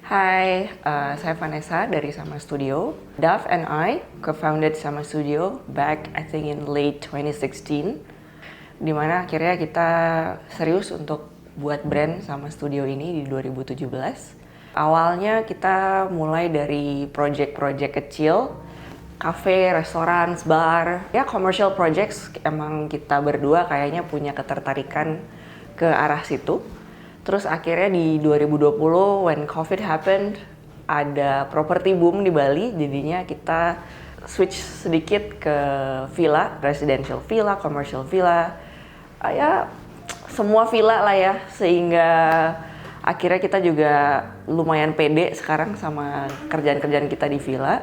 Hai, saya Vanessa dari Sama Studio. Dav and I co-founded Sama Studio back I think in late 2016, dimana akhirnya kita serius untuk buat brand Sama Studio ini di 2017. Awalnya kita mulai dari project-project kecil, cafe, restoran, bar, ya commercial projects. Emang kita berdua kayaknya punya ketertarikan ke arah situ. Terus akhirnya di 2020 when COVID happened, ada property boom di Bali, jadinya kita switch sedikit ke villa, residential villa, commercial villa, ya semua villa lah ya, sehingga akhirnya kita juga lumayan pede sekarang sama kerjaan-kerjaan kita di villa.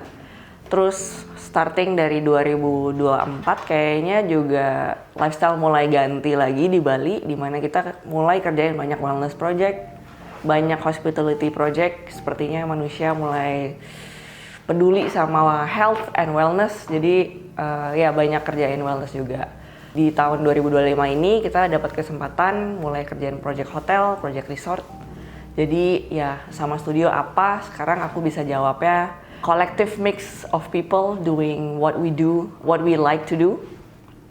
Terus starting dari 2024 kayaknya juga lifestyle mulai ganti lagi di Bali, dimana kita mulai kerjain banyak wellness project, banyak hospitality project. Sepertinya manusia mulai peduli sama health and wellness, jadi ya banyak kerjain wellness juga. Di tahun 2025 ini kita dapat kesempatan mulai kerjain project hotel, project resort. Jadi ya Sama Studio apa, sekarang aku bisa jawabnya collective mix of people doing what we do, what we like to do,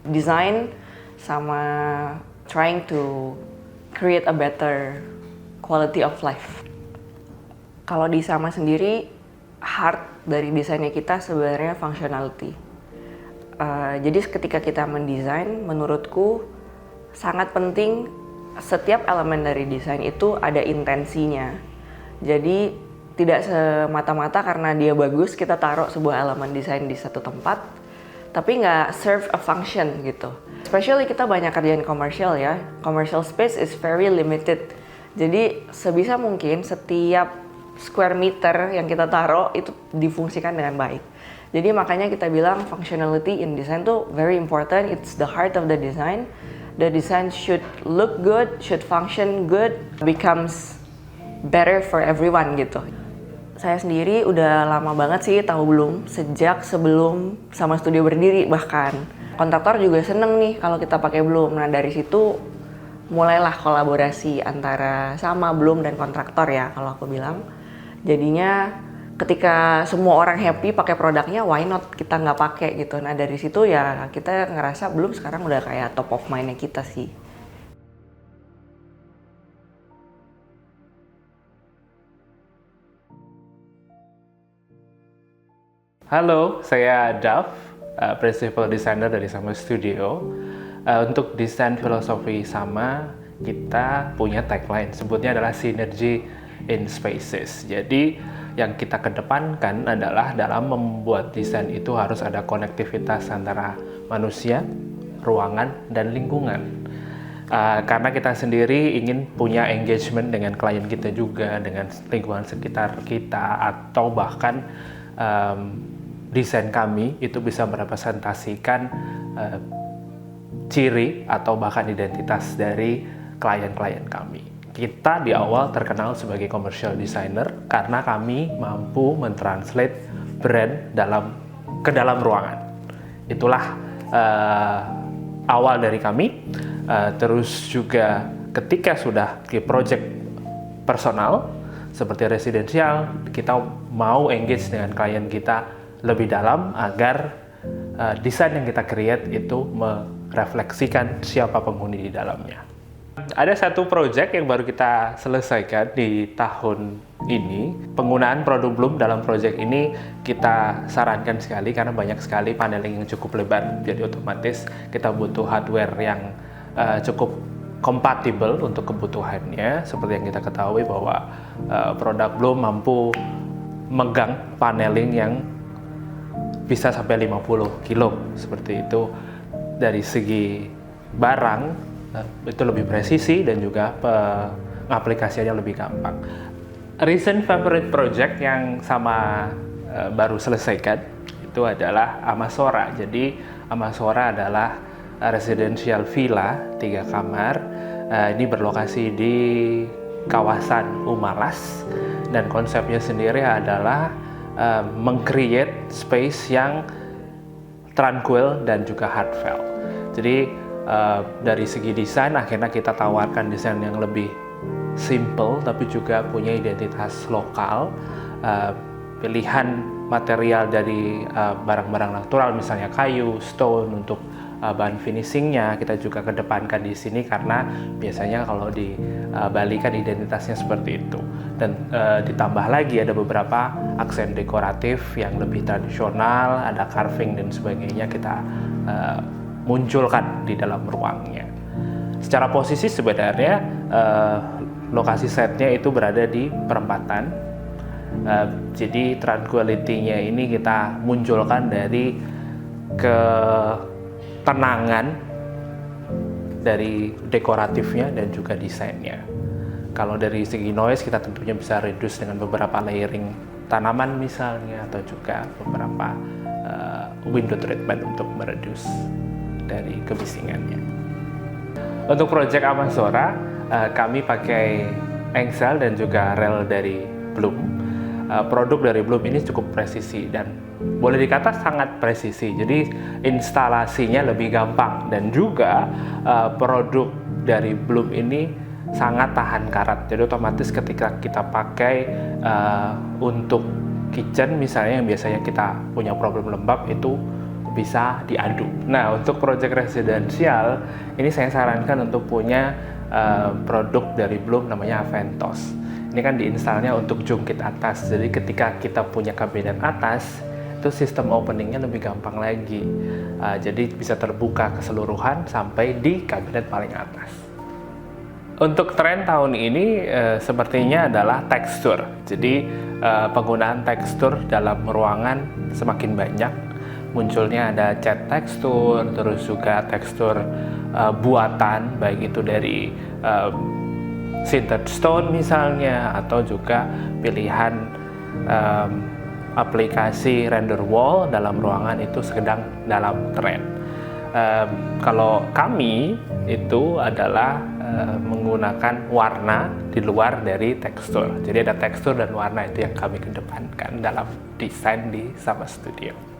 design sama trying to create a better quality of life. Kalau di Sama sendiri, heart dari desainnya kita sebenarnya functionality. Jadi ketika kita mendesain, menurutku sangat penting setiap elemen dari desain itu ada intensinya. Jadi tidak semata-mata karena dia bagus kita taruh sebuah elemen desain di satu tempat, tapi nggak serve a function gitu. Especially kita banyak kerjain komersial ya, commercial space is very limited. Jadi sebisa mungkin setiap square meter yang kita taruh itu difungsikan dengan baik. Jadi makanya kita bilang functionality in design tuh very important, it's the heart of the design. The design should look good, should function good, becomes better for everyone gitu. Saya sendiri udah lama banget sih, tahu belum, sejak sebelum Sama Studio berdiri bahkan. Kontraktor juga seneng nih kalau kita pakai Bloom. Nah dari situ mulailah kolaborasi antara Sama, Bloom, dan kontraktor ya kalau aku bilang. Jadinya ketika semua orang happy pakai produknya, why not kita nggak pakai gitu. Nah dari situ ya kita ngerasa Bloom sekarang udah kayak top of mind-nya kita sih. Halo, saya Dav, Principal Designer dari Sama Studio. Untuk desain filosofi Sama, kita punya tagline, sebutnya adalah Synergy in Spaces. Jadi, yang kita kedepankan adalah dalam membuat desain itu harus ada konektivitas antara manusia, ruangan, dan lingkungan. Karena kita sendiri ingin punya engagement dengan klien kita juga, dengan lingkungan sekitar kita, atau bahkan desain kami itu bisa merepresentasikan ciri atau bahkan identitas dari klien-klien kami. Kita di awal terkenal sebagai commercial designer karena kami mampu mentranslate brand ke dalam ruangan. Itulah awal dari kami. Terus juga ketika sudah di project personal seperti residensial, kita mau engage dengan klien kita lebih dalam agar desain yang kita create itu merefleksikan siapa penghuni di dalamnya. Ada satu project yang baru kita selesaikan di tahun ini. Penggunaan produk Bloom dalam project ini kita sarankan sekali karena banyak sekali paneling yang cukup lebar. Jadi otomatis kita butuh hardware yang cukup kompatibel untuk kebutuhannya. Seperti yang kita ketahui bahwa produk Bloom mampu megang paneling yang bisa sampai 50 kilo seperti itu. Dari segi barang itu lebih presisi dan juga pengaplikasiannya lebih gampang. Recent favorite project yang Sama baru selesaikan itu adalah Amasora. Jadi Amasora adalah residential villa 3 kamar. Ini berlokasi di kawasan Umalas dan konsepnya sendiri adalah meng-create space yang tranquil dan juga heartfelt. Jadi dari segi desain akhirnya kita tawarkan desain yang lebih simple tapi juga punya identitas lokal. Pilihan material dari barang-barang natural misalnya kayu, stone untuk bahan finishingnya kita juga kedepankan di sini karena biasanya kalau di Bali kan identitasnya seperti itu. Dan ditambah lagi ada beberapa aksen dekoratif yang lebih tradisional, ada carving dan sebagainya kita munculkan di dalam ruangnya. Secara posisi sebenarnya lokasi setnya itu berada di perempatan. Jadi tranquility-nya ini kita munculkan dari ketenangan dari dekoratifnya dan juga desainnya. Kalau dari segi noise kita tentunya bisa reduce dengan beberapa layering tanaman misalnya atau juga beberapa window treatment untuk mereduce dari kebisingannya. Untuk project Amazora kami pakai engsel dan juga rel dari Bloom. Produk dari Bloom ini cukup presisi dan boleh dikata sangat presisi. Jadi instalasinya lebih gampang dan juga produk dari Bloom ini sangat tahan karat. Jadi otomatis ketika kita pakai untuk kitchen misalnya yang biasanya kita punya problem lembab itu bisa diaduk. Nah untuk project residensial ini saya sarankan untuk punya produk dari Bloom namanya Aventos. Ini kan diinstalnya untuk jungkit atas, jadi ketika kita punya kabinet atas, itu sistem openingnya lebih gampang lagi. Jadi bisa terbuka keseluruhan sampai di kabinet paling atas. Untuk tren tahun ini sepertinya adalah tekstur. Jadi penggunaan tekstur dalam ruangan semakin banyak. Munculnya ada cat tekstur, terus juga tekstur buatan, baik itu dari sintered stone misalnya atau juga pilihan aplikasi render wall dalam ruangan itu sedang dalam tren. Kalau kami itu adalah menggunakan warna di luar dari tekstur. Jadi ada tekstur dan warna itu yang kami kedepankan dalam desain di Sama Studio.